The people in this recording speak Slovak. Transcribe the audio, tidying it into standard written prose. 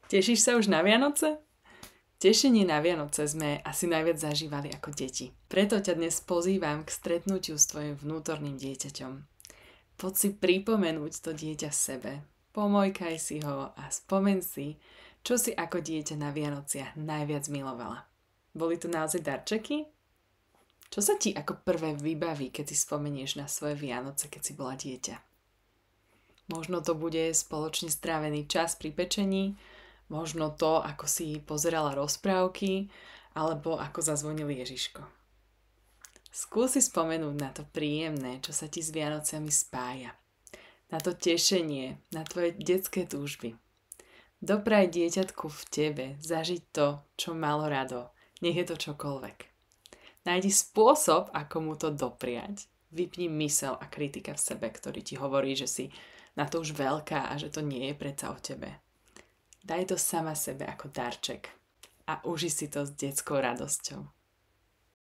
Tešíš sa už na Vianoce? Tešenie na Vianoce sme asi najviac zažívali ako deti. Preto ťa dnes pozývam k stretnutiu s tvojim vnútorným dieťaťom. Poď si pripomenúť to dieťa sebe. Pomojkaj si ho a spomen si, čo si ako dieťa na Vianociach najviac milovala. Boli tu naozaj darčeky? Čo sa ti ako prvé vybaví, keď si spomenieš na svoje Vianoce, keď si bola dieťa? Možno to bude spoločne strávený čas pri pečení, možno to, ako si pozerala rozprávky, alebo ako zazvonil Ježiško. Skúsi spomenúť na to príjemné, čo sa ti s Vianociami spája. Na to tešenie, na tvoje detské túžby. Dopraj dieťatku v tebe zažiť to, čo malo rado. Nech je to čokoľvek. Nájdi spôsob, ako mu to dopriať. Vypni mysel a kritika v sebe, ktorý ti hovorí, že si na to už veľká a že to nie je predsa o tebe. Daj to sama sebe ako darček a uži si to s detskou radosťou.